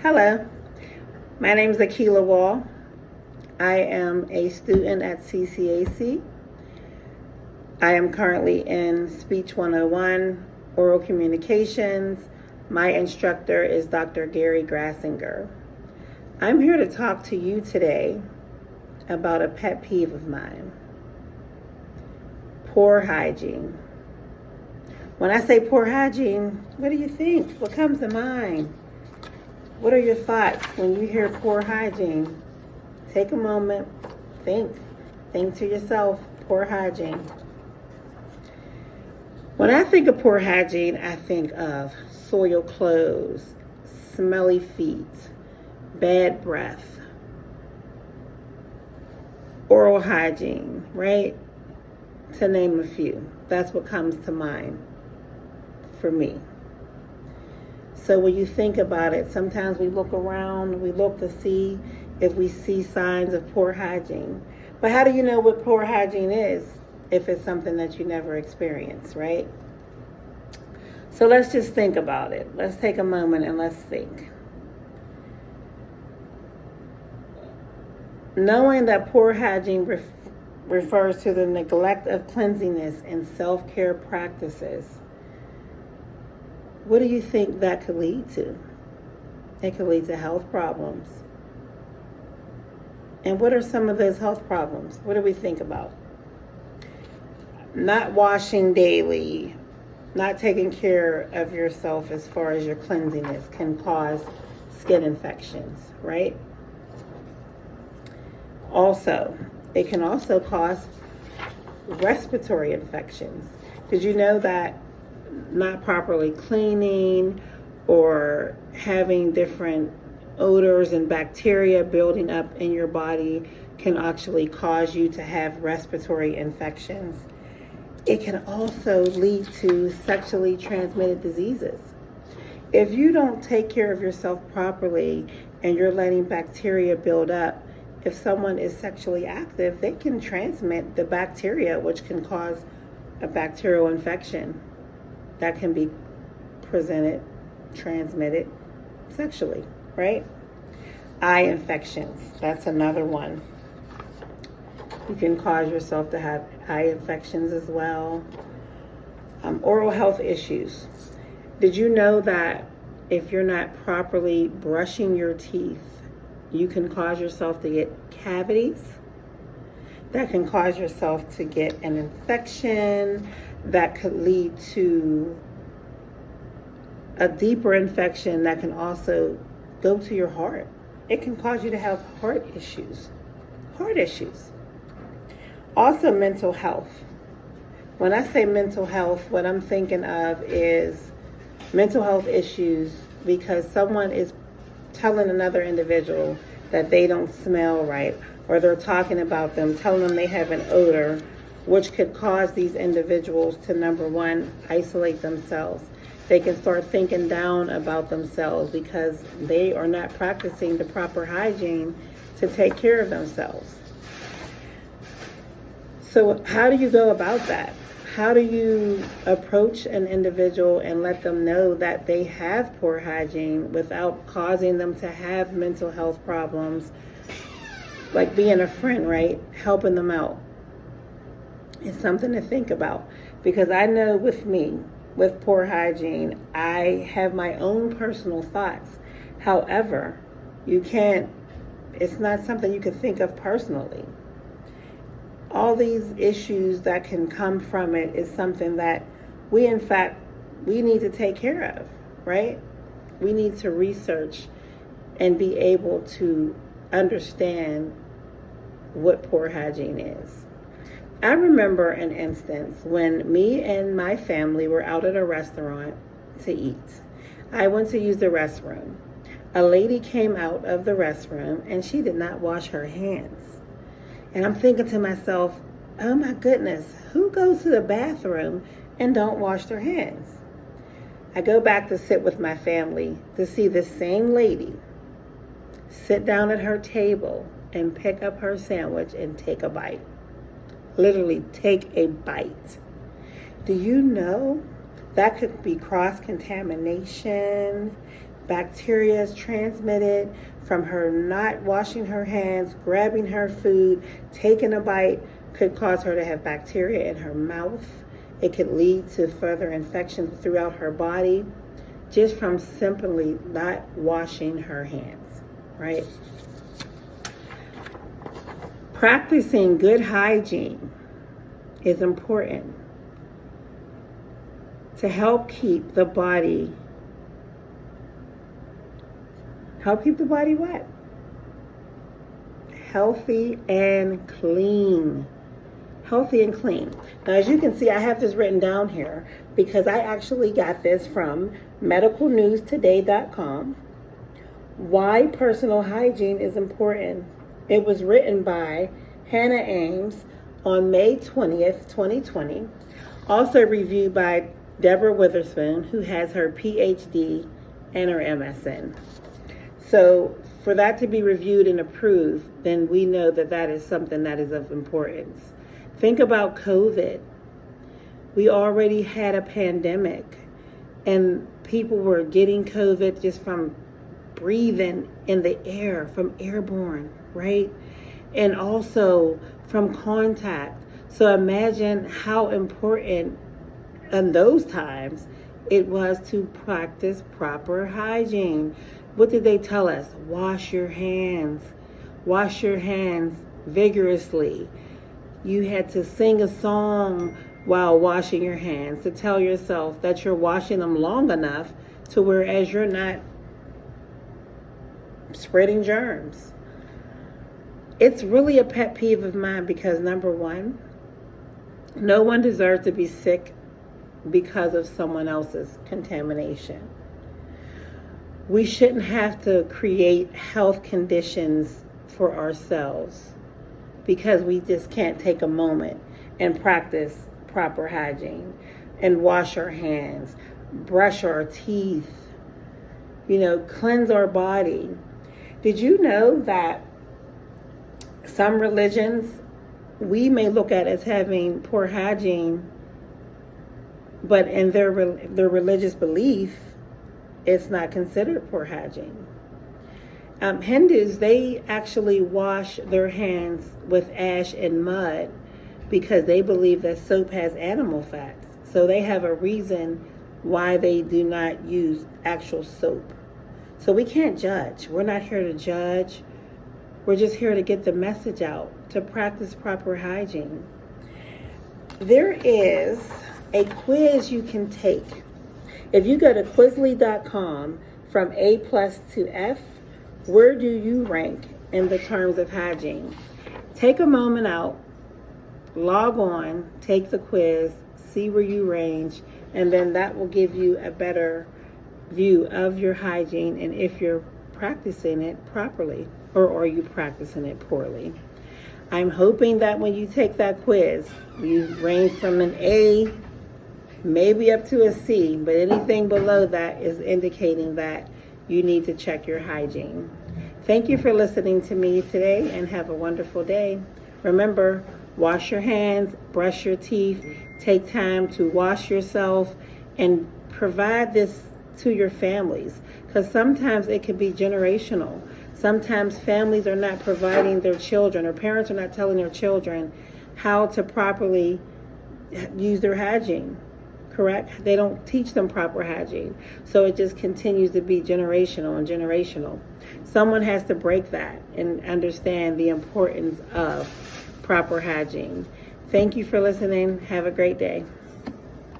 Hello, my name is Akila Wall. I am a student at CCAC. I am currently in Speech 101, Oral Communications. My instructor is Dr. Grassinger. I'm here to talk to you today about a pet peeve of mine: poor hygiene. When I say poor hygiene, what do you think? What comes to mind? What are your thoughts when you hear poor hygiene? Take a moment, think to yourself, poor hygiene. When I think of poor hygiene, I think of soiled clothes, smelly feet, bad breath, oral hygiene, right? To name a few. That's what comes to mind for me. So when you think about it, sometimes we look around, we look to see if we see signs of poor hygiene. But how do you know what poor hygiene is if it's something that you never experienced, right? So let's just think about it. Let's take a moment and let's think. Knowing that poor hygiene refers to the neglect of cleanliness and self-care practices, what do you think that could lead to? It could lead to health problems. And what are some of those health problems? What do we think about? Not washing daily, not taking care of yourself as far as your cleanliness can cause skin infections, right? Also, it can also cause respiratory infections. Did you know that not properly cleaning or having different odors and bacteria building up in your body can actually cause you to have respiratory infections? It can also lead to sexually transmitted diseases. If you don't take care of yourself properly and you're letting bacteria build up, if someone is sexually active, they can transmit the bacteria, which can cause a bacterial infection that can be transmitted sexually, right? Eye infections, that's another one. You can cause yourself to have eye infections as well. Oral health issues. Did you know that if you're not properly brushing your teeth, you can cause yourself to get cavities? That can cause yourself to get an infection that could lead to a deeper infection that can also go to your heart. It can cause you to have heart issues. Also, mental health. When I say mental health, what I'm thinking of is mental health issues because someone is telling another individual that they don't smell right, or they're talking about them, telling them they have an odor, which could cause these individuals to, number one, isolate themselves. They can start thinking down about themselves because they are not practicing the proper hygiene to take care of themselves. So how do you go about that? How do you approach an individual and let them know that they have poor hygiene without causing them to have mental health problems? Like being a friend, right? Helping them out. It's something to think about, because I know with me, with poor hygiene, I have my own personal thoughts. However, it's not something you can think of personally. All these issues that can come from it is something that we need to take care of, right? We need to research and be able to understand what poor hygiene is. I remember an instance when me and my family were out at a restaurant to eat. I went to use the restroom. A lady came out of the restroom and she did not wash her hands. And I'm thinking to myself, oh my goodness, who goes to the bathroom and don't wash their hands? I go back to sit with my family to see the same lady sit down at her table and pick up her sandwich and take a bite. Literally take a bite. Do you know that could be cross-contamination, bacteria is transmitted from her not washing her hands, grabbing her food, taking a bite, could cause her to have bacteria in her mouth. It could lead to further infections throughout her body just from simply not washing her hands, right? Practicing good hygiene is important to help keep the body what? Healthy and clean. Healthy and clean. Now, as you can see, I have this written down here because I actually got this from medicalnewstoday.com. Why personal hygiene is important. It was written by Hannah Ames on May 20th, 2020. Also reviewed by Deborah Witherspoon, who has her PhD and her MSN. So for that to be reviewed and approved, then we know that that is something that is of importance. Think about COVID. We already had a pandemic, and people were getting COVID just from breathing in the air, from airborne, right? And also from contact. So imagine how important in those times it was to practice proper hygiene. What did they tell us? Wash your hands. Wash your hands vigorously. You had to sing a song while washing your hands to tell yourself that you're washing them long enough to whereas you're not spreading germs. It's really a pet peeve of mine because, number one, no one deserves to be sick because of someone else's contamination. We shouldn't have to create health conditions for ourselves because we just can't take a moment and practice proper hygiene and wash our hands, brush our teeth, cleanse our body. Did you know that some religions we may look at as having poor hygiene, but in their religious belief, it's not considered poor hygiene. Hindus, they actually wash their hands with ash and mud because they believe that soap has animal fats. So they have a reason why they do not use actual soap. So we can't judge. We're not here to judge. We're just here to get the message out, to practice proper hygiene. There is a quiz you can take. If you go to Quizly.com, from A+ to F, where do you rank in the terms of hygiene? Take a moment out, log on, take the quiz, see where you range, and then that will give you a better view of your hygiene and if you're practicing it properly or are you practicing it poorly. I'm hoping that when you take that quiz, you range from an A, maybe up to a C, but anything below that is indicating that you need to check your hygiene. Thank you for listening to me today and have a wonderful day. Remember, wash your hands, brush your teeth, take time to wash yourself, and provide this to your families because sometimes it can be generational. Sometimes families are not providing their children or parents are not telling their children how to properly use their hygiene. Correct? They don't teach them proper hygiene. So it just continues to be generational and generational. Someone has to break that and understand the importance of proper hygiene. Thank you for listening. Have a great day.